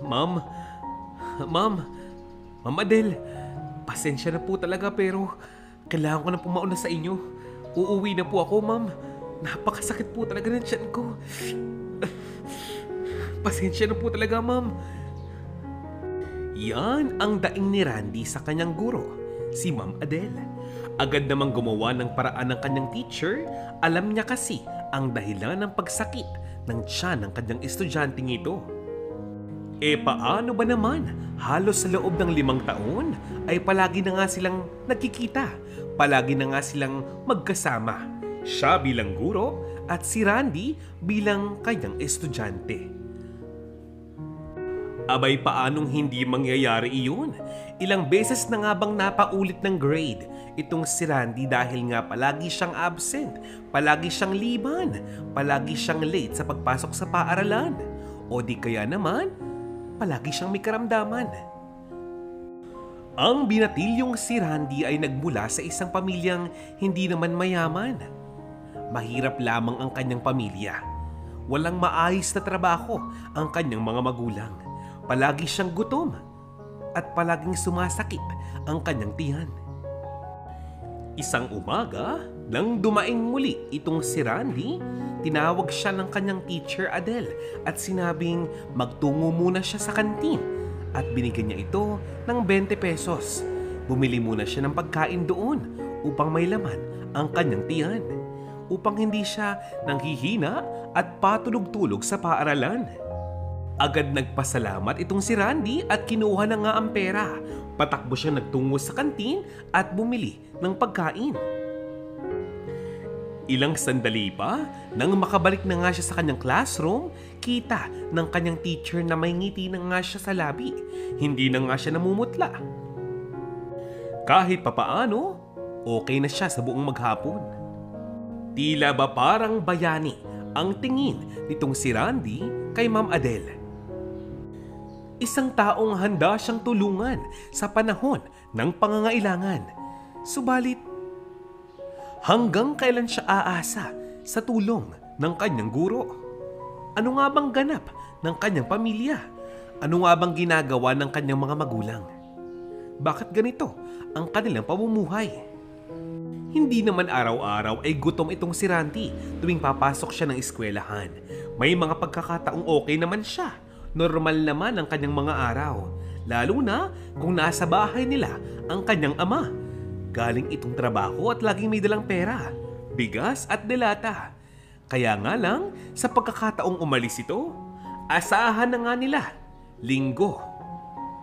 Ma'am, ma'am, Ma'am Adele, pasensya na po talaga pero kailangan ko na po mauna sa inyo. Uuwi na po ako, ma'am. Napakasakit po talaga ng tiyan ko. Pasensya na po talaga, ma'am. Yan ang daing ni Randy sa kanyang guro, si Ma'am Adele. Agad namang gumawa ng paraan ng kanyang teacher. Alam niya kasi ang dahilan ng pagsakit ng tiyan ng kanyang estudyanteng ito. Paano ba naman? Halos sa loob ng 5 taon ay palagi na nga silang nagkikita. Palagi na nga silang magkasama. Siya bilang guro at si Randy bilang kanyang estudyante. Abay, paanong hindi mangyayari iyon? Ilang beses na nga bang napaulit ng grade itong si Randy dahil nga palagi siyang absent, palagi siyang liban, palagi siyang late sa pagpasok sa paaralan. O di kaya naman, palagi siyang may karamdaman. Ang binatilyong si Randy ay nagmula sa isang pamilyang hindi naman mayaman. Mahirap lamang ang kanyang pamilya. Walang maayos na trabaho ang kanyang mga magulang. Palagi siyang gutom at palaging sumasakit ang kanyang tiyan. Isang umaga, nang dumaing muli itong si Randy, tinawag siya ng kanyang teacher Adele at sinabing magtungo muna siya sa kantin at binigyan niya ito ng 20 pesos. Bumili muna siya ng pagkain doon upang may laman ang kanyang tiyan, upang hindi siya nanghihina at patulog-tulog sa paaralan. Agad nagpasalamat itong si Randy at kinuha na nga ang pera. Patakbo siya nagtungo sa kantin at bumili ng pagkain. Ilang sandali pa, nang makabalik na nga siya sa kanyang classroom, kita ng kanyang teacher na may ngiti na nga siya sa labi. Hindi na nga siya namumutla. Kahit papaano, okay na siya sa buong maghapon. Tila ba parang bayani ang tingin nitong si Randy kay Ma'am Adele. Isang taong handa siyang tulungan sa panahon ng pangangailangan. Subalit, hanggang kailan siya aasa sa tulong ng kanyang guro? Ano nga bang ganap ng kanyang pamilya? Ano nga bang ginagawa ng kanyang mga magulang? Bakit ganito ang kanilang pamumuhay? Hindi naman araw-araw ay gutom itong si Randy tuwing papasok siya ng eskwelahan. May mga pagkakataong okay naman siya. Normal naman ang kanyang mga araw. Lalo na kung nasa bahay nila ang kanyang ama. Galing itong trabaho at laging may dalang pera, bigas at delata. Kaya nga lang, sa pagkakataong umalis ito, asahan na nga nila, linggo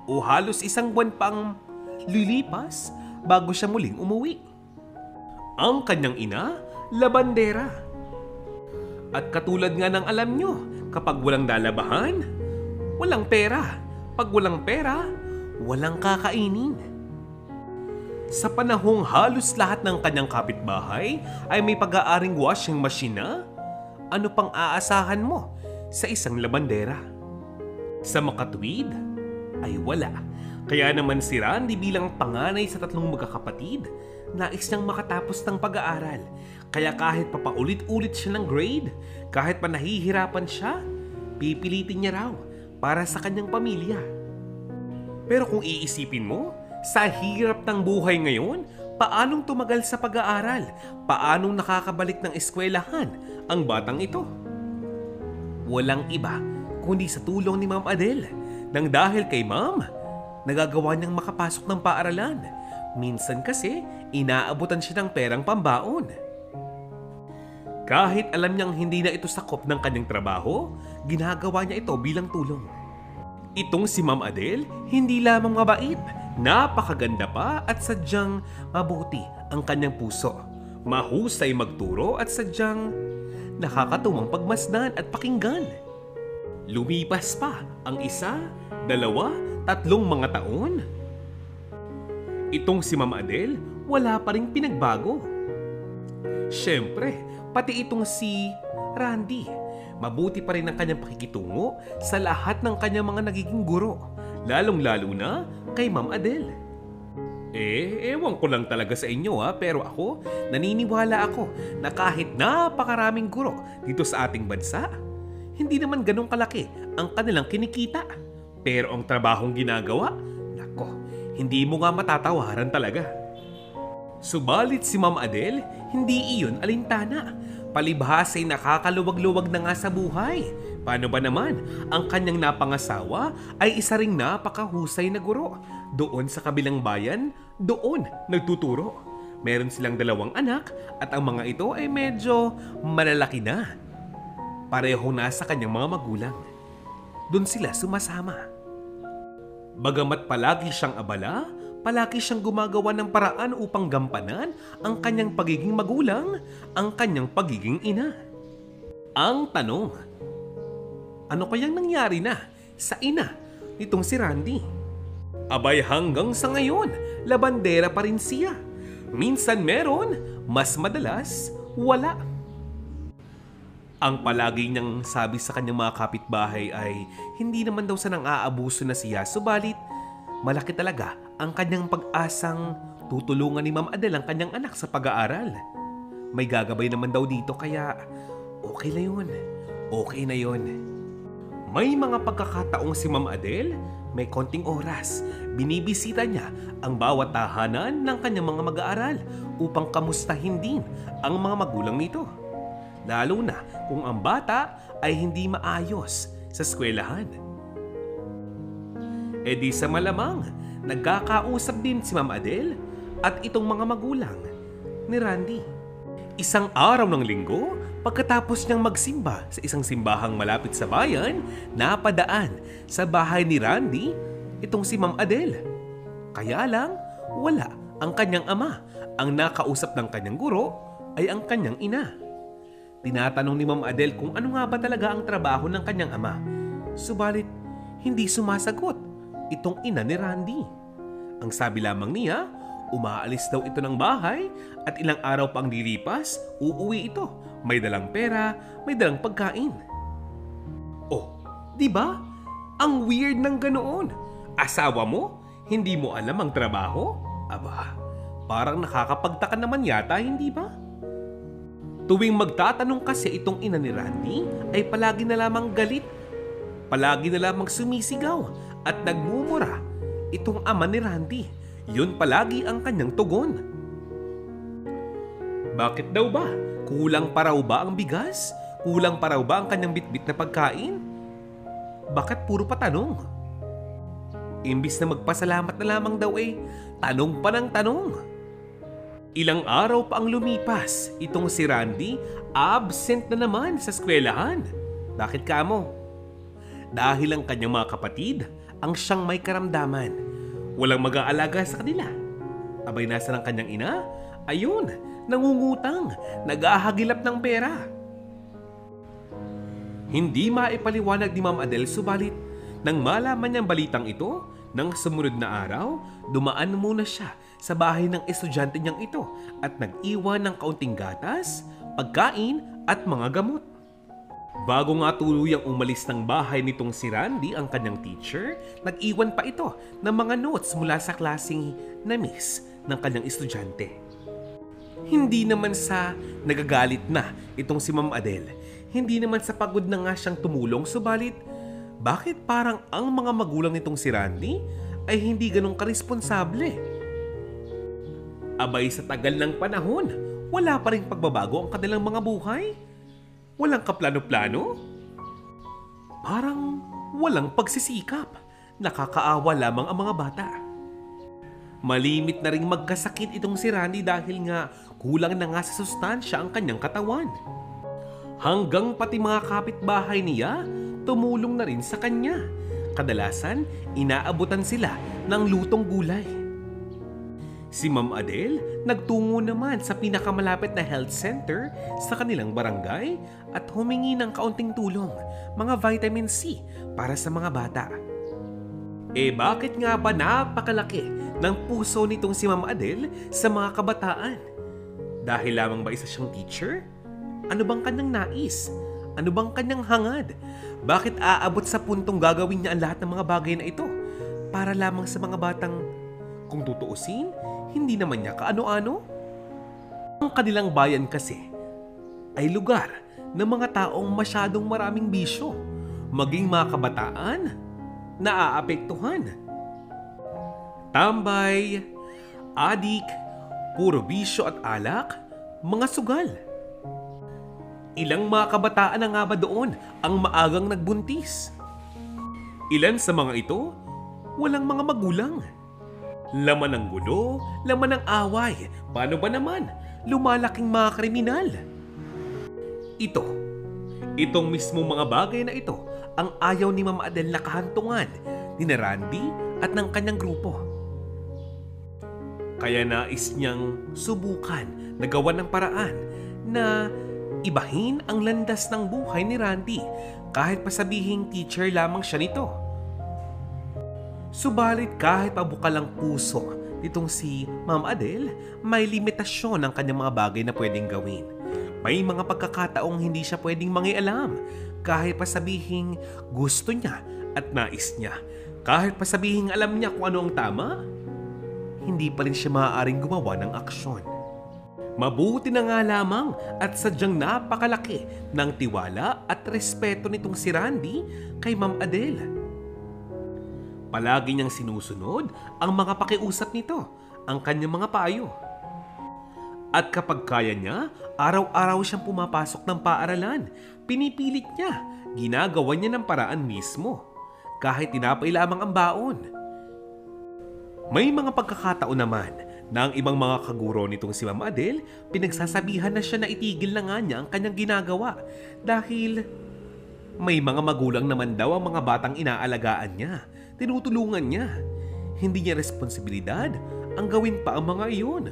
o halos 1 buwan pang lilipas bago siya muling umuwi. Ang kanyang ina, labandera. At katulad nga ng alam nyo, kapag walang lalabahan, walang pera. Pag walang pera, walang kakainin. Sa panahong halos lahat ng kanyang kapitbahay ay may pag-aaring washing machine na, ano pang aasahan mo sa isang labandera? Sa makatuwid ay wala. Kaya naman si Randy bilang panganay sa 3 magkakapatid, nais niyang makatapos ng pag-aaral. Kaya kahit papaulit-ulit siya ng grade, kahit pa nahihirapan siya, pipilitin niya raw para sa kanyang pamilya. Pero kung iisipin mo, sa hirap ng buhay ngayon, paanong tumagal sa pag-aaral? Paanong nakakabalik ng eskwelahan ang batang ito? Walang iba kundi sa tulong ni Ma'am Adele. Nang dahil kay Ma'am, nagagawa niyang makapasok ng paaralan. Minsan kasi, inaabutan siya ng perang pambaon. Kahit alam niyang hindi na ito sakop ng kanyang trabaho, ginagawa niya ito bilang tulong. Itong si Ma'am Adele, hindi lamang mabait, napakaganda pa at sadyang mabuti ang kanyang puso. Mahusay magturo at sadyang nakakatuwang pagmasdan at pakinggan. Lumipas pa ang 1, 2, 3 mga taon. Itong si Ma'am Adele, wala pa ring pinagbago. Siyempre, pati itong si Randy, mabuti pa rin ang kanyang pakikitungo sa lahat ng kanyang mga nagiging guro, lalong-lalo na kay Ma'am Adele. Ewan ko lang talaga sa inyo pero ako, naniniwala ako na kahit napakaraming guro dito sa ating bansa, hindi naman ganong kalaki ang kanilang kinikita. Pero ang trabahong ginagawa, nako, hindi mo nga matatawaran talaga. Subalit si Ma'am Adele, hindi iyon alintana. Palibhas ay nakakaluwag-luwag na nga sa buhay. Paano ba naman, ang kanyang napangasawa ay isa ring napakahusay na guro. Doon sa kabilang bayan, doon nagtuturo. Meron silang 2 anak at ang mga ito ay medyo malalaki na. Parehong nasa kanyang mga magulang. Doon sila sumasama. Bagamat palagi siyang abala, palagi siyang gumagawa ng paraan upang gampanan ang kanyang pagiging magulang, ang kanyang pagiging ina. Ang tanong, ano kayang nangyari na sa ina nitong si Randy? Abay hanggang sa ngayon, labandera pa rin siya. Minsan meron, mas madalas wala. Ang palagi niyang sabi sa kanyang mga kapitbahay ay hindi naman daw sa nang-aabuso na siya, subalit malaki talaga ang kanyang pag-asang tutulungan ni Ma'am Adele ang kanyang anak sa pag-aaral. May gagabay naman daw dito kaya okay na yun. Okay na yun. May mga pagkakataong si Ma'am Adele may konting oras. Binibisita niya ang bawat tahanan ng kanyang mga mag-aaral upang kamustahin din ang mga magulang nito. Lalo na kung ang bata ay hindi maayos sa eskwelahan. E di sa malamang, nagkakausap din si Ma'am Adele at itong mga magulang ni Randy. Isang araw ng linggo, pagkatapos niyang magsimba sa isang simbahang malapit sa bayan, napadaan sa bahay ni Randy itong si Ma'am Adele. Kaya lang, wala ang kanyang ama. Ang nakausap ng kanyang guro ay ang kanyang ina. Tinatanong ni Ma'am Adele kung ano nga ba talaga ang trabaho ng kanyang ama. Subalit, hindi sumasagot itong ina ni Randy. Ang sabi lamang niya, umaalis daw ito ng bahay at ilang araw pang lilipas, uuwi ito. May dalang pera, may dalang pagkain. Oh, di ba? Ang weird ng ganoon. Asawa mo, hindi mo alam ang trabaho? Aba, parang nakakapagtaka naman yata, hindi ba? Tuwing magtatanong kasi itong ina ni Randy ay palagi na lamang galit. Palagi na lamang sumisigaw at nagmumura itong ama ni Randy. Yun palagi ang kanyang tugon. Bakit daw ba? Kulang pa raw ba ang bigas? Kulang pa raw ba ang kanyang bitbit na pagkain? Bakit puro pa tanong? Imbis na magpasalamat na lamang daw tanong pa ng tanong. Ilang araw pa ang lumipas, itong si Randy absent na naman sa eskwelahan. Bakit kamo? Dahil ang kanyang mga kapatid ang siyang may karamdaman. Walang mag-aalaga sa kanila. Abay nasa ng kanyang ina? Ayun, nangungutang, nag-ahagilap ng pera. Hindi maipaliwanag ni Ma'am Adele, subalit nang malaman niyang balitang ito, nang sumunod na araw, dumaan muna siya sa bahay ng estudyante niyang ito at nag-iwan ng kaunting gatas, pagkain at mga gamot. Bago nga tuluyang umalis ng bahay nitong si Randy, ang kanyang teacher, nag-iwan pa ito ng mga notes mula sa klaseng na miss ng kanyang estudyante. Hindi naman sa nagagalit na itong si Ma'am Adele, hindi naman sa pagod na nga siyang tumulong, subalit bakit parang ang mga magulang nitong si Randy ay hindi ganong karesponsable? Abay sa tagal ng panahon, wala pa rin pagbabago ang kanilang mga buhay? Walang kaplano-plano? Parang walang pagsisikap. Nakakaawa lamang ang mga bata. Malimit na ring magkasakit itong si Randy dahil nga kulang na nga sa sustansya ang kanyang katawan. Hanggang pati mga kapitbahay niya tumulong na rin sa kanya. Kadalasan, inaabutan sila ng lutong gulay. Si Ma'am Adele nagtungo naman sa pinakamalapit na health center sa kanilang barangay at humingi ng kaunting tulong, mga vitamin C para sa mga bata. Bakit nga ba napakalaki ng puso nitong si Ma'am Adele sa mga kabataan? Dahil lamang ba isa siyang teacher? Ano bang kanyang nais? Ano bang kanyang hangad? Bakit aabot sa puntong gagawin niya ang lahat ng mga bagay na ito para lamang sa mga batang, kung tutuusin, hindi naman niya kaano-ano? Ang kanilang bayan kasi ay lugar ng mga taong masyadong maraming bisyo, maging mga kabataan na aapektuhan. Tambay, adik, puro bisyo at alak, mga sugal. Ilang mga kabataan na nga ba doon ang maagang nagbuntis? Ilan sa mga ito, walang mga magulang. Laman ng gulo, laman ng away, paano ba naman lumalaking mga kriminal? Itong mismong mga bagay na ito ang ayaw ni Ma'am Adele na kahantungan ni Randy at ng kanyang grupo. Kaya nais niyang subukan na gawan ng paraan na ibahin ang landas ng buhay ni Randy kahit pasabihing teacher lamang siya nito. Subalit kahit pabukal ang puso nitong si Ma'am Adele, may limitasyon ang kanyang mga bagay na pwedeng gawin. May mga pagkakataong hindi siya pwedeng mangialam kahit pasabihing gusto niya at nais niya. Kahit pasabihing alam niya kung ano ang tama, hindi pa rin siya maaaring gumawa ng aksyon. Mabuti na nga lamang at sadyang napakalaki ng tiwala at respeto nitong si Randy kay Ma'am Adele. Palagi niyang sinusunod ang mga pakiusap nito, ang kanyang mga payo. At kapag kaya niya, araw-araw siyang pumapasok ng paaralan. Pinipilit niya, ginagawa niya ng paraan mismo. Kahit tinapay lamang ang baon. May mga pagkakataon naman na ang ibang mga kaguro nitong si Ma'am Adele, pinagsasabihan na siya na itigil na nga niya ang kanyang ginagawa dahil may mga magulang naman daw ang mga batang inaalagaan niya, tinutulungan niya. Hindi niya responsibilidad ang gawin pa ang mga iyon.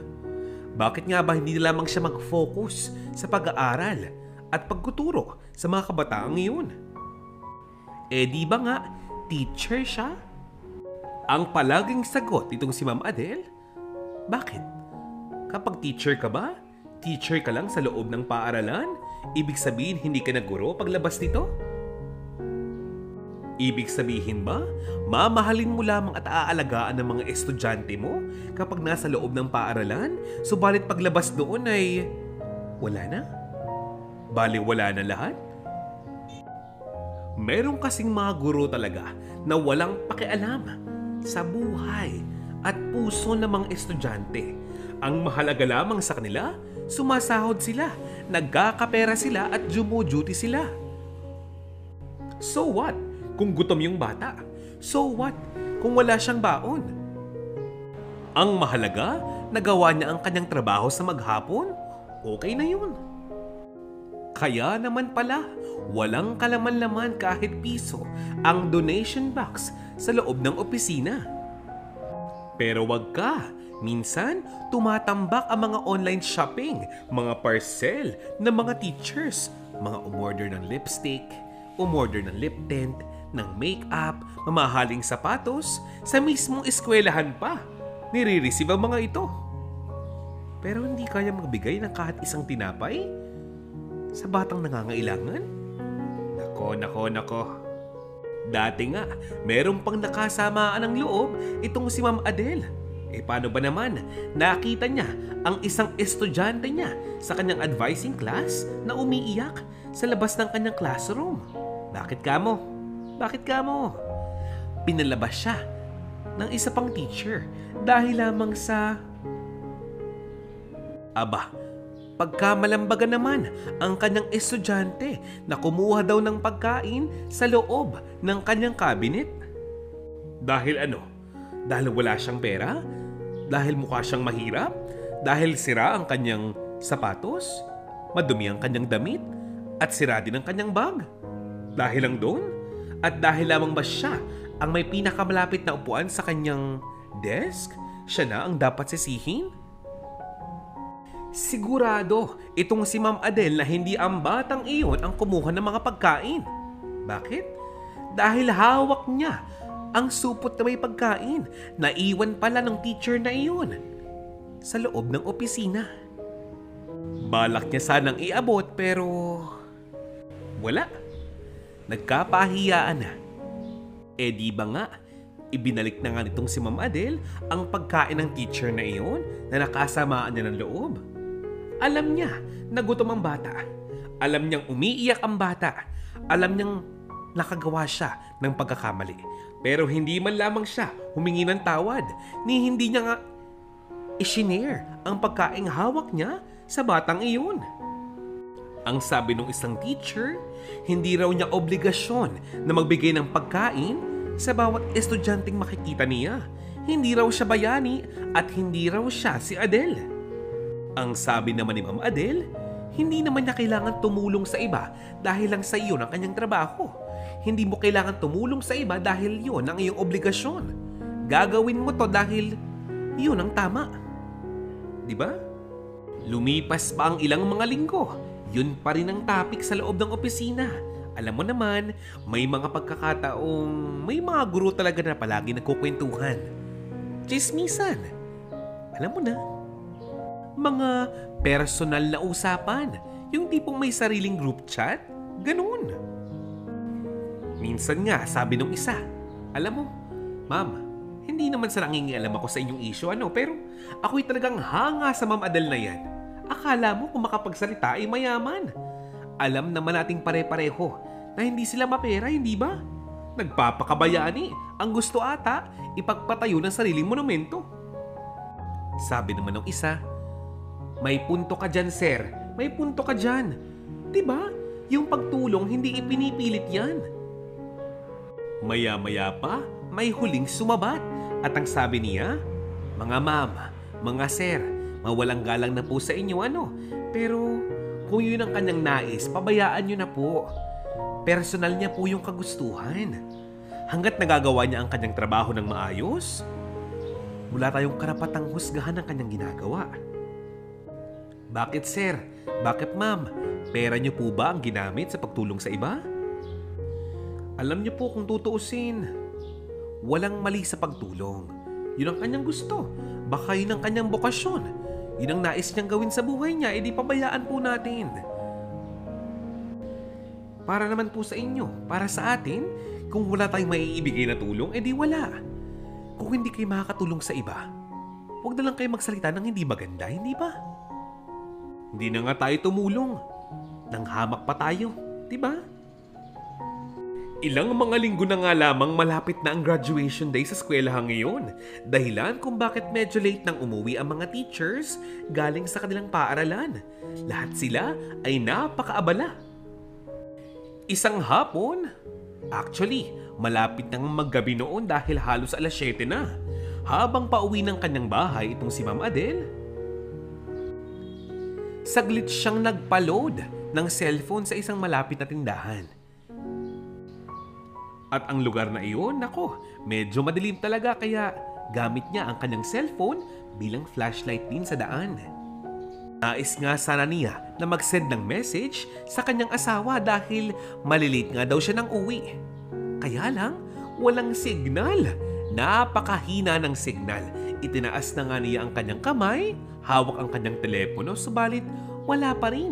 Bakit nga ba hindi lamang siya mag-focus sa pag-aaral at pagtuturo sa mga kabataang iyon? Di ba nga, teacher siya? Ang palaging sagot itong si Ma'am Adele, bakit? Kapag teacher ka ba, teacher ka lang sa loob ng paaralan? Ibig sabihin hindi ka na guro paglabas nito? Ibig sabihin ba, mamahalin mo lamang at aalagaan ng mga estudyante mo kapag nasa loob ng paaralan, subalit paglabas doon ay wala na? Bali wala na lahat? Meron kasing mga guro talaga na walang pakialam sa buhay at puso ng mga estudyante. Ang mahalaga lamang sa kanila, sumasahod sila, nagkakapera sila at jumo-duty sila. So what kung gutom yung bata? So what kung wala siyang baon? Ang mahalaga, nagawa niya ang kanyang trabaho sa maghapon, okay na yun. Kaya naman pala, walang kalaman-laman kahit piso ang donation box sa loob ng opisina. Pero wag ka, minsan tumatambak ang mga online shopping, mga parcel ng mga teachers, mga umorder ng lipstick, umorder ng lip tint, ng make-up, mamahaling sapatos, sa mismong eskwelahan pa. Nire-receive ang mga ito. Pero hindi kaya magbigay ng kahit isang tinapay sa batang nangangailangan? Nako. Dati nga, merong pang nakasamaan ng loob itong si Ma'am Adele. Paano ba naman? Nakita niya ang isang estudyante niya sa kanyang advising class na umiiyak sa labas ng kanyang classroom. Bakit ka mo? Pinalabas siya ng isa pang teacher dahil lamang sa... pagkamalambagan naman ang kanyang estudyante na kumuha daw ng pagkain sa loob ng kanyang cabinet. Dahil ano? Dahil wala siyang pera? Dahil mukha siyang mahirap? Dahil sira ang kanyang sapatos? Madumi ang kanyang damit? At sira din ang kanyang bag? Dahil lang doon? At dahil lamang ba siya ang may pinakamalapit na upuan sa kanyang desk? Siya na ang dapat sisihin? Sigurado itong si Ma'am Adele na hindi ang batang iyon ang kumuha ng mga pagkain. Bakit? Dahil hawak niya ang supot na may pagkain na iwan pala ng teacher na iyon sa loob ng opisina. Balak niya sanang iabot pero wala. Nagkapahiyaan na. Di ba nga, ibinalik na nga nitong si Ma'am Adele ang pagkain ng teacher na iyon na nakasamaan niya ng loob. Alam niya na gutom ang bata. Alam niyang umiiyak ang bata. Alam niyang nakagawa siya ng pagkakamali. Pero hindi man lamang siya humingi ng tawad, ni hindi niya nga isinare ang pagkaing hawak niya sa batang iyon. Ang sabi ng isang teacher, hindi raw niya obligasyon na magbigay ng pagkain sa bawat estudyanteng makikita niya. Hindi raw siya bayani at hindi raw siya si Adele. Ang sabi naman ni Ma'am Adele, hindi naman niya kailangan tumulong sa iba dahil lang sa iyo ang kanyang trabaho. Hindi mo kailangan tumulong sa iba dahil yun ang iyong obligasyon. Gagawin mo to dahil yun ang tama. Diba? Lumipas pa ang ilang mga linggo. Yun pa rin ang topic sa loob ng opisina. Alam mo naman, may mga pagkakataong may mga guro talaga na palagi nagkukwentuhan. Chismisan. Alam mo na. Mga personal na usapan. Yung tipong may sariling group chat. Ganun. Minsan nga, sabi nung isa, alam mo, Ma'am, hindi naman sa nangingialam ako sa inyong issue, pero ako'y talagang hanga sa Ma'am Adele na yan. Akala mo kung makapagsalita ay mayaman. Alam naman nating pare-pareho na hindi sila mapera, hindi ba? Nagpapakabayani. Ang gusto ata, ipagpatayo ng sariling monumento. Sabi naman ng isa, may punto ka dyan, sir. May punto ka dyan. Diba? Yung pagtulong, hindi ipinipilit yan. Maya-maya pa, may huling sumabat. At ang sabi niya, mga ma'am, mga sir, mawalang galang na po sa inyo pero kung yun ang kanyang nais, pabayaan nyo na po. Personal niya po yung kagustuhan. Hanggat nagagawa niya ang kanyang trabaho ng maayos, wala tayong karapatang husgahan ang kanyang ginagawa. Bakit sir? Bakit ma'am? Pera niyo po ba ang ginamit sa pagtulong sa iba? Alam niyo po kung tutuusin, walang mali sa pagtulong. Yun ang kanyang gusto. Baka yun ang kanyang bokasyon. Yun ang nais niyang gawin sa buhay niya, edi pabayaan po natin. Para naman po sa inyo, para sa atin, kung wala tayong maiibigay na tulong, edi wala. Kung hindi kayo makakatulong sa iba, huwag na lang kayo magsalita ng hindi maganda, hindi ba? Hindi na nga tayo tumulong. Nang hamak pa tayo, di ba? Ilang mga linggo na nga lamang malapit na ang graduation day sa eskwelahan ngayon. Dahilan kung bakit medyo late nang umuwi ang mga teachers galing sa kanilang paaralan. Lahat sila ay napakaabala. Isang hapon, actually, malapit nang maggabi noon dahil halos alas 7 na. Habang pauwi ng kanyang bahay itong si Ma'am Adele, saglit siyang nagpa-load ng cellphone sa isang malapit na tindahan. At ang lugar na iyon, medyo madilim talaga kaya gamit niya ang kanyang cellphone bilang flashlight din sa daan. Nais nga sana niya na mag-send ng message sa kanyang asawa dahil malilate nga daw siya ng uwi. Kaya lang, walang signal. Napakahina ng signal. Itinaas na nga niya ang kanyang kamay, hawak ang kanyang telepono, subalit wala pa rin.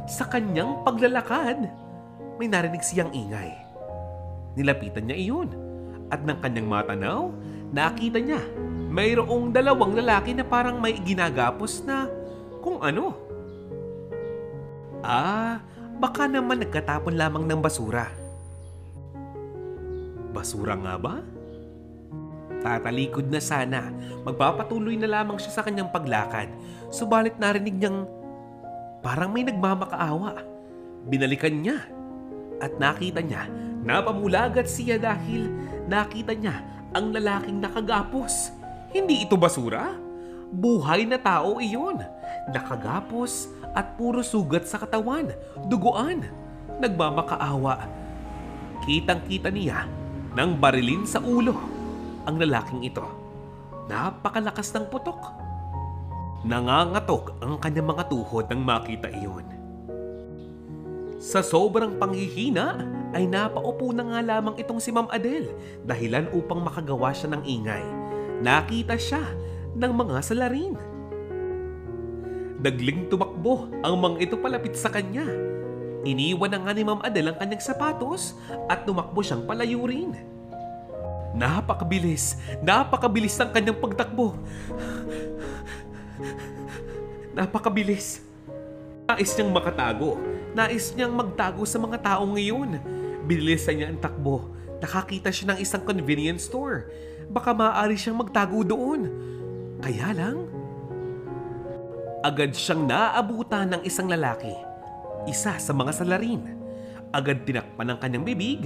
Sa kanyang paglalakad, may narinig siyang ingay. Nilapitan niya iyon at ng kanyang matanaw, nakita niya mayroong dalawang lalaki na parang may ginagapos na kung ano. Baka naman nagkatapon lamang ng basura. Basura nga ba? Tatalikod na sana. Magpapatuloy na lamang siya sa kanyang paglakad. Subalit narinig niyang parang may nagmamakaawa. Binalikan niya at nakita niya, napamulagat siya dahil nakita niya ang lalaking nakagapos. Hindi ito basura. Buhay na tao iyon. Nakagapos at puro sugat sa katawan, duguan. Nagmamakaawa. Kitang-kita niya nang barilin sa ulo ang lalaking ito. Napakalakas ng putok. Nangangatok ang kanyang mga tuhod nang makita iyon. Sa sobrang panghihina ay napaupo na nga lamang itong si Ma'am Adele dahilan upang makagawa siya ng ingay. Nakita siya ng mga salarin. Dagling tumakbo ang mga ito palapit sa kanya. Iniwan na nga ni Ma'am Adele ang kanyang sapatos at tumakbo siyang palayo rin. Napakabilis ang kanyang pagtakbo. Napakabilis. Nais niyang makatago. Nais niyang magtago sa mga taong ngayon. Binilisan niya ang takbo. Nakakita siya ng isang convenience store. Baka maaari siyang magtago doon. Kaya lang, agad siyang naabutan ng isang lalaki. Isa sa mga salarin. Agad tinakpan ang kanyang bibig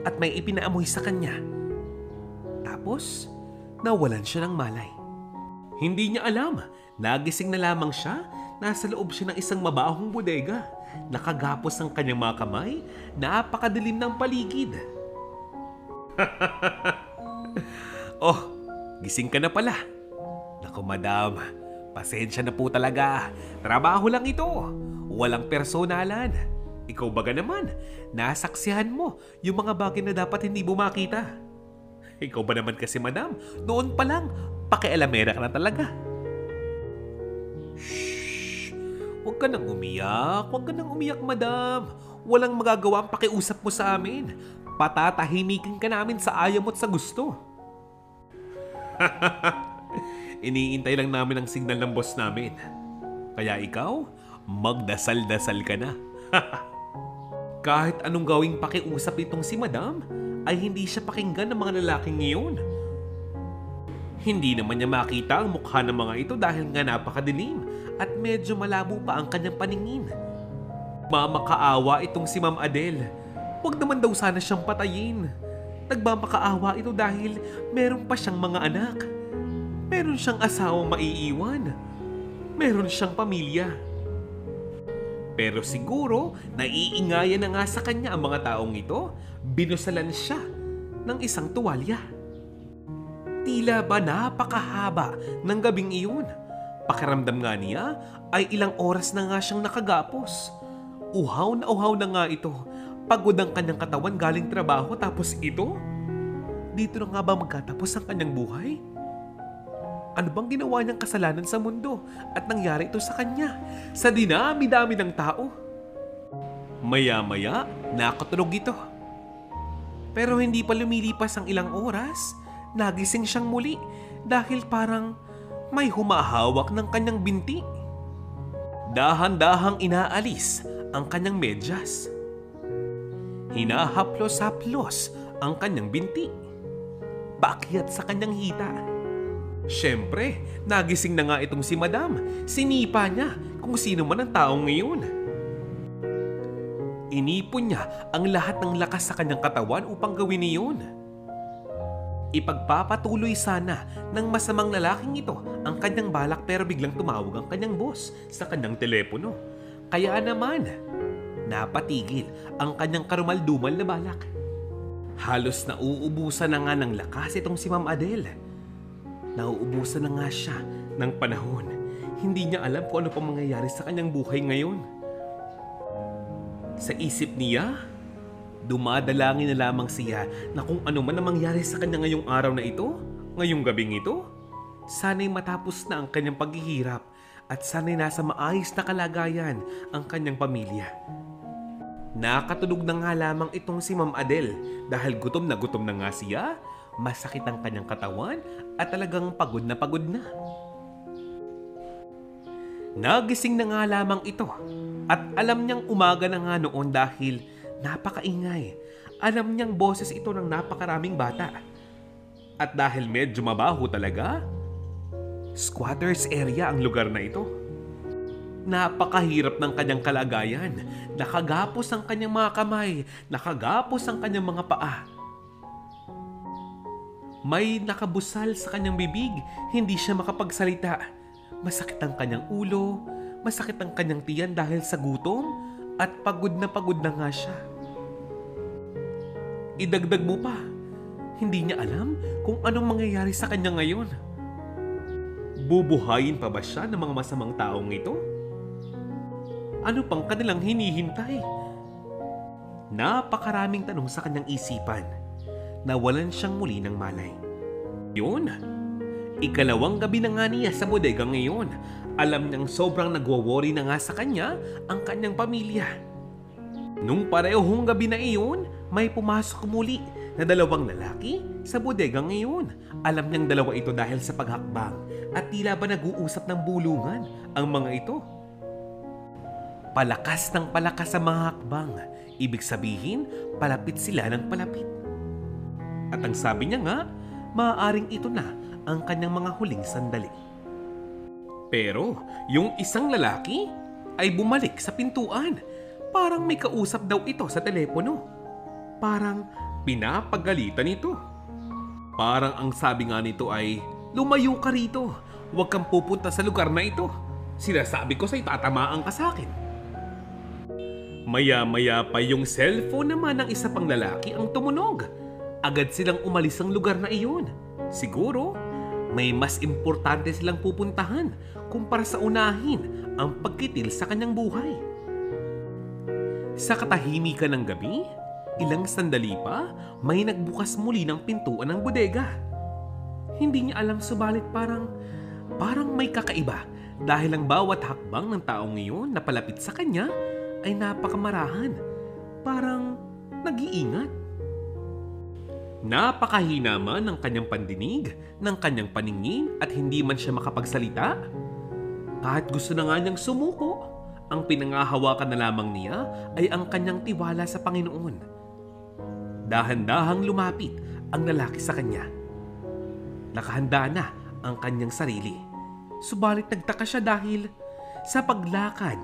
at may ipinaamoy sa kanya. Tapos, nawalan siya ng malay. Hindi niya alam. Nagising na lamang siya. Nasa loob siya ng isang mabahong bodega. Nakagapos ang kanyang mga kamay. Napakadilim ng paligid. Oh, gising ka na pala. Naku madam, pasensya na po talaga. Trabaho lang ito. Walang personalan. Ikaw baga naman, nasaksihan mo yung mga bagay na dapat hindi mo makita. Ikaw ba naman kasi madam, noon pa lang, pakialamera ka na talaga. Shhh! Huwag ka nang umiyak. Huwag ka nang umiyak madam. Walang magagawa ang pakiusap mo sa amin. Patatahimikin ka namin sa ayaw mo at sa gusto. Iniintay lang namin ang signal ng boss namin. Kaya ikaw, magdasal-dasal ka na. Kahit anong gawing pakiusap itong si madam, ay hindi siya pakinggan ng mga lalaking ngayon. Hindi naman niya makita ang mukha ng mga ito dahil nga napakadilim at medyo malabo pa ang kanyang paningin. Mamakaawa itong si Ma'am Adele. Huwag naman daw sana siyang patayin. Nagmamakaawa ito dahil meron pa siyang mga anak. Meron siyang asawang maiiwan. Meron siyang pamilya. Pero siguro, naiingayan na nga sa kanya ang mga taong ito. Binusalan siya ng isang tuwalya. Tila ba napakahaba ng gabing iyon. Pakiramdam nga niya ay ilang oras na nga siyang nakagapos. Uhaw na nga ito. Pagod ang kanyang katawan galing trabaho tapos ito? Dito na nga ba magkatapos ang kanyang buhay? Ano bang ginawa niyang kasalanan sa mundo at nangyari ito sa kanya? Sa dinami-dami ng tao. Maya-maya, nakatulog ito. Pero hindi pa lumilipas ang ilang oras, nagising siyang muli dahil parang may humahawak ng kanyang binti. Dahan-dahang inaalis ang kanyang medyas. Hinahaplos-haplos ang kanyang binti. Paakyat sa kanyang hita. Siyempre, nagising na nga itong si madam. Sinipa niya kung sino man ang taong ngayon. Inipon niya ang lahat ng lakas sa kanyang katawan upang gawin iyon. Ipagpapatuloy sana ng masamang lalaking ito ang kanyang balak pero biglang tumawag ang kanyang boss sa kanyang telepono. Kaya naman, napatigil ang kanyang karumaldumal na balak. Halos nauubusan na nga ng lakas itong si Ma'am Adele. Nauubusan na nga siya ng panahon. Hindi niya alam kung ano pang mangyayari sa kanyang buhay ngayon. Sa isip niya, dumadalangin na lamang siya na kung ano man ang mangyari sa kanya ngayong araw na ito, ngayong gabing ito, sana'y matapos na ang kanyang paghihirap at sana'y nasa maayos na kalagayan ang kanyang pamilya. Nakatulog na nga lamang itong si Ma'am Adele dahil gutom na nga siya, masakit ang kanyang katawan at talagang pagod na pagod na. Nagising na nga lamang ito at alam niyang umaga na nga noon dahil napakaingay. Alam niyang boses ito ng napakaraming bata. At dahil medyo mabaho talaga, squatters area ang lugar na ito. Napakahirap ng kanyang kalagayan. Nakagapos ang kanyang mga kamay, nakagapos ang kanyang mga paa. May nakabusal sa kanyang bibig, hindi siya makapagsalita. Masakit ang kanyang ulo, masakit ang kanyang tiyan dahil sa gutom at pagod na nga siya. Idagdag mo pa, hindi niya alam kung anong mangyayari sa kanya ngayon. Bubuhayin pa ba siya ng mga masamang taong ito? Ano pang kanilang hinihintay? Napakaraming tanong sa kanyang isipan. Nawalan siyang muli ng malay. Yun, ikalawang gabi na nga niya sa bodega ngayon. Alam niyang sobrang nagwo-worry na nga sa kanya ang kanyang pamilya. Nung parehong gabi na iyon, may pumasok muli na dalawang lalaki sa bodega ngayon. Alam niyang dalawa ito dahil sa paghakbang at tila ba nag-uusap ng bulungan ang mga ito. Palakas ng palakas sa mga hakbang. Ibig sabihin, palapit sila ng palapit. At ang sabi niya nga, maaaring ito na ang kanyang mga huling sandali. Pero yung isang lalaki ay bumalik sa pintuan. Parang may kausap daw ito sa telepono. Parang pinapagalitan ito. Parang ang sabi nga nito ay, lumayo ka rito. Huwag kang pupunta sa lugar na ito. Sinasabi ko sa'yo, tatamaan ka sa akin. Maya-maya pa yung cellphone naman ng isa pang lalaki ang tumunog. Agad silang umalis ang lugar na iyon. Siguro, may mas importante silang pupuntahan kumpara sa unahin ang pagkitil sa kanyang buhay. Sa katahimikan ng gabi, ilang sandali pa, may nagbukas muli ng pintuan ng bodega. Hindi niya alam subalit parang may kakaiba dahil ang bawat hakbang ng taong iyon na palapit sa kanya ay napakamarahan. Parang nag-iingat. Napakahina man ng kanyang pandinig, ng kanyang paningin at hindi man siya makapagsalita. Kahit gusto na nga niyang sumuko, ang pinangahawakan na lamang niya ay ang kanyang tiwala sa Panginoon. Dahan-dahang lumapit ang lalaki sa kanya. Nakahanda na ang kanyang sarili. Subalit nagtaka siya dahil sa paglakad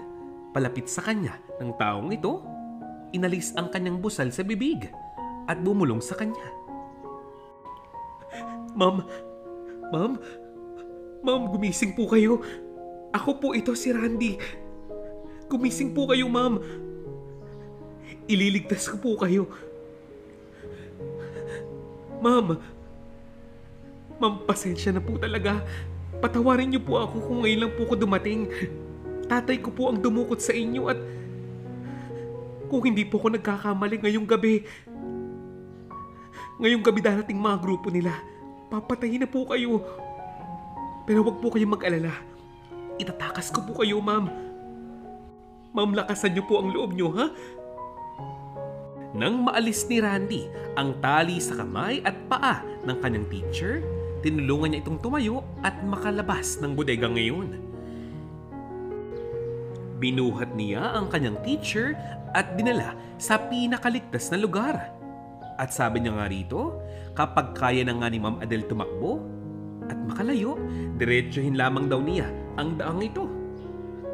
palapit sa kanya ng taong ito, inalis ang kanyang busal sa bibig at bumulong sa kanya. Ma'am, gumising po kayo. Ako po ito, si Randy. Gumising po kayo, ma'am. Ililigtas ko po kayo. Ma'am, pasensya na po talaga. Patawarin niyo po ako kung ngayon lang po ko dumating. Tatay ko po ang dumukot sa inyo at kung hindi po ako nagkakamali ngayong gabi darating mga grupo nila. Papatayin na po kayo. Pero wag po kayong mag-alala. Itatakas ko po kayo, ma'am. Ma'am, lakasan niyo po ang loob niyo, ha? Nang maalis ni Randy ang tali sa kamay at paa ng kanyang teacher, tinulungan niya itong tumayo at makalabas ng bodega ngayon. Binuhat niya ang kanyang teacher at dinala sa pinakaligtas na lugar. At sabi niya nga rito, kapag kaya na nga ni Ma'am Adele tumakbo at makalayo, diretsuhin lamang daw niya ang daang ito.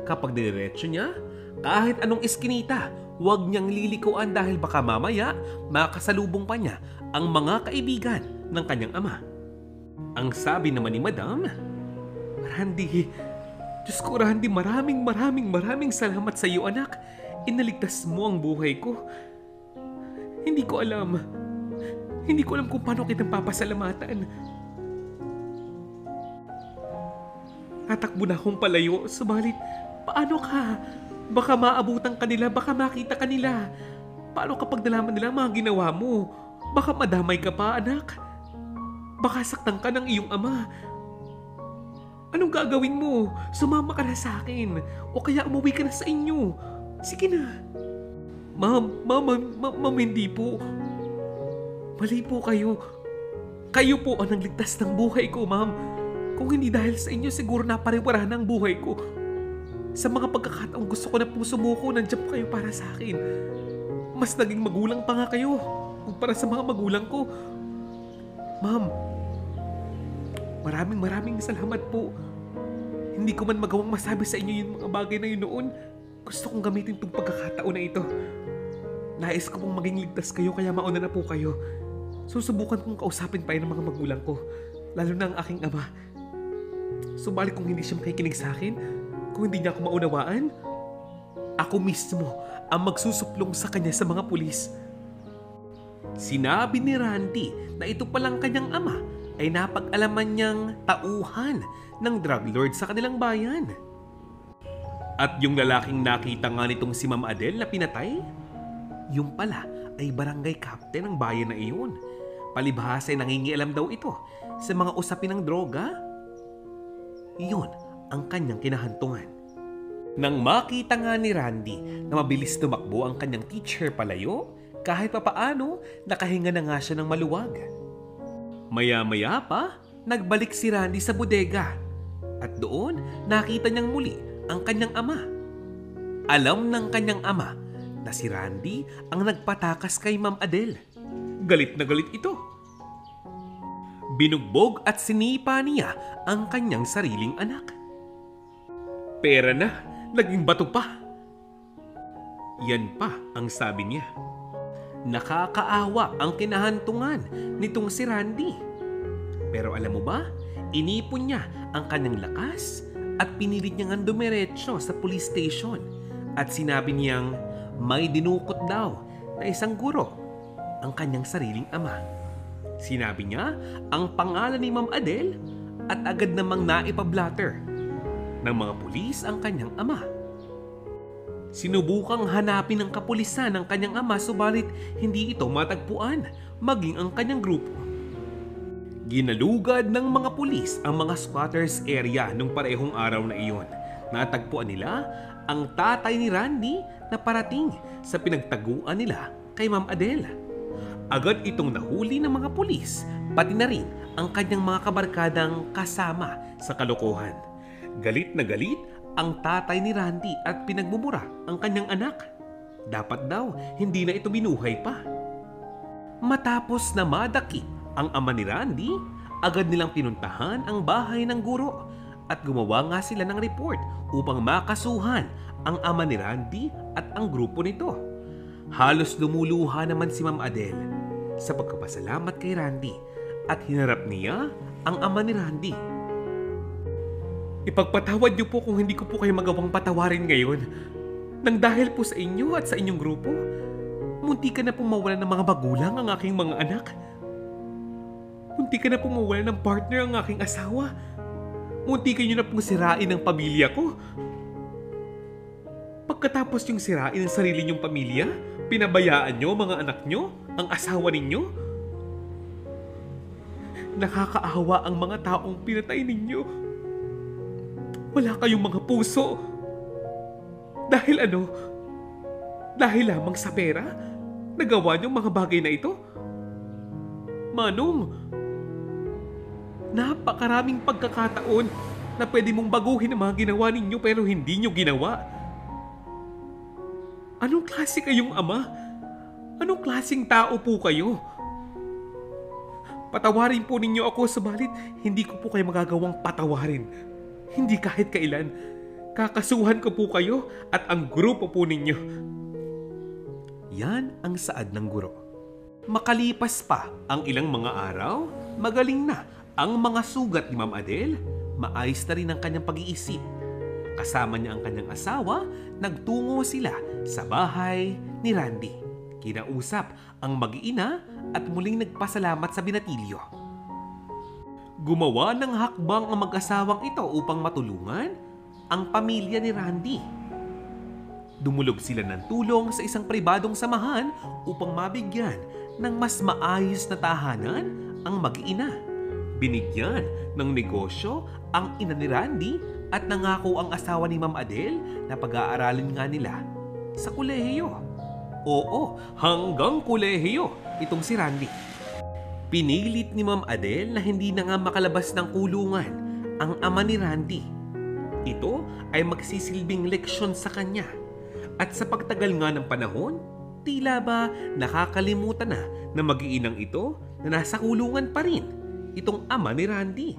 Kapag diretso niya, kahit anong iskinita, huwag niyang lilikuan dahil baka mamaya makasalubong pa niya ang mga kaibigan ng kanyang ama. Ang sabi naman ni Madam, Randy, Diyos ko Randy, maraming salamat sa iyo anak. Inaligtas mo ang buhay ko. Hindi ko alam kung paano kitang papasalamatan. Tatakbo na akong palayo, subalit paano ka? Baka maabutan ka nila, baka makita ka nila. Paano kapag nalaman nila mga ginawa mo? Baka madamay ka pa, anak. Baka saktan ka ng iyong ama. Anong gagawin mo? Sumama ka na sa akin. O kaya umuwi ka na sa inyo. Sige na. Ma'am, hindi po. Mali po kayo. Kayo po ang nagligtas ng buhay ko, ma'am. Kung hindi dahil sa inyo, siguro napariwara na ang buhay ko. Sa mga pagkakataong gusto ko na pong sumuko, nandiyan po kayo para sa akin. Mas naging magulang pa nga kayo kumpara sa mga magulang ko. Ma'am, maraming salamat po. Hindi ko man magawang masabi sa inyo yung mga bagay na yun noon. Gusto kong gamitin itong pagkakataon na ito. Nais ko pong maging ligtas kayo kaya mauna na po kayo. Susubukan kong kausapin pa yun ng mga magulang ko. Lalo na ang aking ama. Subalit kung hindi siya makikinig sa akin, kung hindi niya ako maunawaan, ako mismo ang magsusuplong sa kanya sa mga pulis. Sinabi ni Randy na ito palang kanyang ama ay napag-alaman niyang tauhan ng drug lord sa kanilang bayan. At yung lalaking nakita nga nitong si Ma'am Adele na pinatay, yung pala ay barangay captain ng bayan na iyon. Palibhasa ay nangingialam daw ito sa mga usapin ng droga. Iyon ang kanyang kinahantungan. Nang makita nga ni Randy na mabilis tumakbo ang kanyang teacher palayo, kahit papaano nakahinga na nga siya ng maluwag. Maya-maya pa, nagbalik si Randy sa bodega at doon nakita niyang muli ang kanyang ama. Alam ng kanyang ama na si Randy ang nagpatakas kay Ma'am Adele. Galit na galit ito. Binugbog at sinipa niya ang kanyang sariling anak. Pera na, naging bato pa. Yan pa ang sabi niya. Nakakaawa ang kinahantungan nitong si Randy. Pero alam mo ba, inipon niya ang kanyang lakas at pinilit niyang dumiretso sa police station at sinabi niyang may dinukot daw na isang guro ang kanyang sariling ama. Sinabi niya ang pangalan ni Ma'am Adele at agad namang naipablatter ng mga pulis ang kanyang ama. Sinubukang hanapin ng kapulisan ang kanyang ama subalit hindi ito matagpuan maging ang kanyang grupo. Ginalugad ng mga pulis ang mga squatters area nung parehong araw na iyon. Natagpuan nila ang tatay ni Randy na parating sa pinagtaguan nila kay Ma'am Adele. Agad itong nahuli ng mga pulis, pati na rin ang kanyang mga kabarkadang kasama sa kalokohan. Galit na galit ang tatay ni Randy at pinagmumura ang kanyang anak. Dapat daw hindi na ito binuhay pa. Matapos na madakip ang ama ni Randy, agad nilang pinuntahan ang bahay ng guro at gumawa nga sila ng report upang makasuhan ang ama ni Randy at ang grupo nito. Halos lumuluha naman si Ma'am Adele sa pagkapasalamat kay Randy at hinarap niya ang ama ni Randy. Ipagpatawad niyo po kung hindi ko po kayo magawang patawarin ngayon. Nang dahil po sa inyo at sa inyong grupo, munti ka na pong mawalan ng mga magulang ang aking mga anak. Munti ka na pong mawalan ng partner ang aking asawa. Munti ka nyo na pong sirain ang pamilya ko. Pagkatapos yung sirain ang sarili nyong pamilya, pinabayaan nyo mga anak nyo, ang asawa ninyo. Nakakaawa ang mga taong pinatay ninyo. Wala kayong mga puso. Dahil ano? Dahil lamang sa pera? Nagawa niyong mga bagay na ito? Manong, napakaraming pagkakataon na pwede mong baguhin ang mga ginawa ninyo pero hindi niyo ginawa. Anong klase kayong ama? Anong klaseng tao po kayo? Patawarin po ninyo ako subalit hindi ko po kayo magagawang patawarin. Hindi kahit kailan. Kakasuhan ko po kayo at ang grupo po ninyo. Yan ang saad ng guro. Makalipas pa ang ilang mga araw, magaling na ang mga sugat ni Ma'am Adele. Maayos na rin ang kanyang pag-iisip. Kasama niya ang kanyang asawa, nagtungo sila sa bahay ni Randy. Kinausap ang mag-iina at muling nagpasalamat sa binatilyo. Gumawa ng hakbang ang mag-asawang ito upang matulungan ang pamilya ni Randy. Dumulog sila ng tulong sa isang pribadong samahan upang mabigyan ng mas maayos na tahanan ang mag-ina. Binigyan ng negosyo ang ina ni Randy at nangako ang asawa ni Ma'am Adele na pag-aaralin nga nila sa kolehiyo. Oo, hanggang kolehiyo itong si Randy. Pinilit ni Ma'am Adele na hindi na nga makalabas ng kulungan ang ama ni Randy. Ito ay magsisilbing leksyon sa kanya. At sa pagtagal nga ng panahon, tila ba nakakalimutan na mag-iinang ito na nasa kulungan pa rin itong ama ni Randy.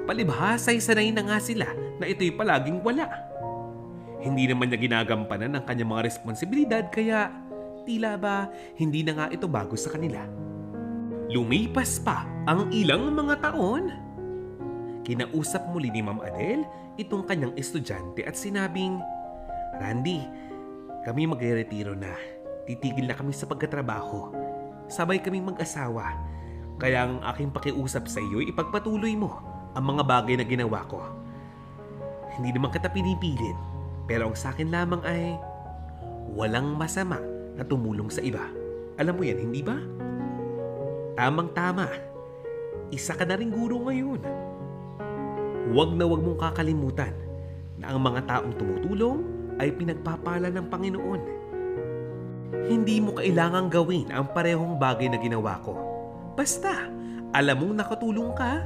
Palibhasa'y sanay na nga sila na ito'y palaging wala. Hindi naman niya ginagampanan ang kanyang mga responsibilidad kaya tila ba hindi na nga ito bago sa kanila. Lumipas pa ang ilang mga taon. Kinausap muli ni Ma'am Adele itong kanyang estudyante at sinabing, Randy, kami magre-retiro na. Titigil na kami sa pagkatrabaho. Sabay kaming mag-asawa. Kaya ang aking pakiusap sa iyo ay ipagpatuloy mo ang mga bagay na ginawa ko. Hindi naman kita pinipilit, pero ang sa akin lamang ay walang masama na tumulong sa iba. Alam mo yan, hindi ba? Tamang-tama. Isa ka na ring guro ngayon. Huwag na huwag mong kakalimutan na ang mga taong tumutulong ay pinagpapala ng Panginoon. Hindi mo kailangang gawin ang parehong bagay na ginawa ko. Basta, alam mong nakatulong ka,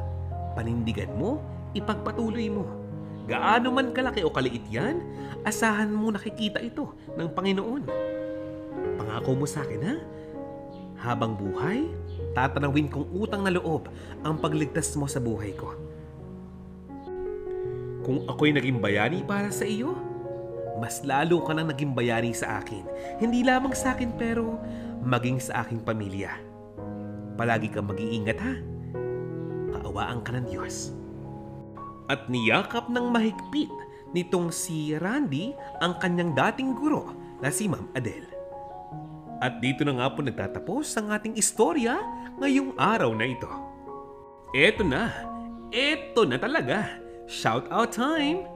panindigan mo, ipagpatuloy mo. Gaano man kalaki o kaliit yan, asahan mo nakikita ito ng Panginoon. Pangako mo sa akin, ha? Habang buhay, tatanawin kong utang na loob ang pagligtas mo sa buhay ko. Kung ako'y naging bayani para sa iyo, mas lalo ka nang naging bayani sa akin. Hindi lamang sa akin pero maging sa aking pamilya. Palagi kang mag-iingat, ha? Kaawaan ka ng Diyos. At niyakap ng mahigpit nitong si Randy ang kanyang dating guro na si Ma'am Adele. At dito na nga po nagtatapos ang ating istorya ngayong araw na ito. Eto na talaga. Shout out time!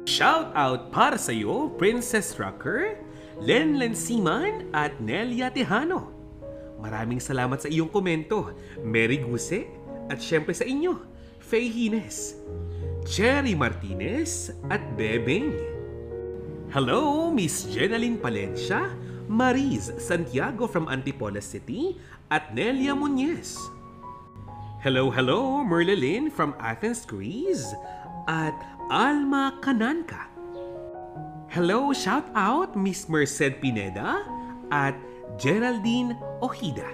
Shout out para sa iyo, Princess Rocker, Lenlen Siman at Nelia Tejano. Maraming salamat sa iyong komento, Mary Guse, at syempre sa inyo, Faye Hines, Cherry Martinez at Bebeng. Hello, Miss Jenaline Palencia, Mariz Santiago from Antipolo City, at Nelia Muñez. Hello, Merlilyn from Athens, Greece, at Alma Cananca. Hello, shout out Miss Merced Pineda at Geraldine Ojida.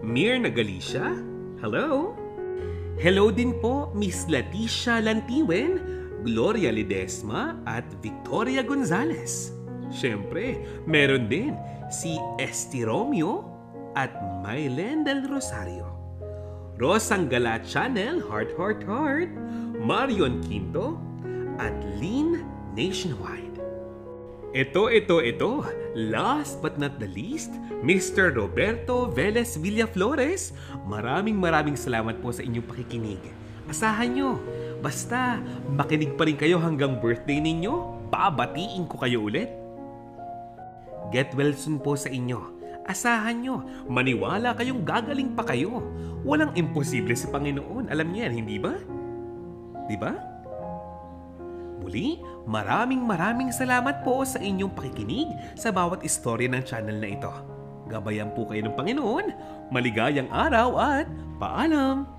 Mirna Galicia, hello. Hello din po Miss Leticia Lantiwen, Gloria Ledesma at Victoria Gonzalez. Siyempre, meron din si Esti Romeo at Mylen del Rosario. Rosang Gala Channel, Heart, Marion Quinto, at Lynn Nationwide. Ito. Last but not the least, Mr. Roberto Velez Villaflores. Maraming salamat po sa inyong pakikinig. Asahan nyo, basta makinig pa rin kayo hanggang birthday ninyo, babatiin ko kayo ulit. Get well soon po sa inyo. Asahan nyo, maniwala kayong gagaling pa kayo. Walang imposible sa Panginoon. Alam niyan, hindi ba? Di ba? Muli, maraming salamat po sa inyong pakikinig sa bawat istorya ng channel na ito. Gabayan po kayo ng Panginoon. Maligayang araw at paalam!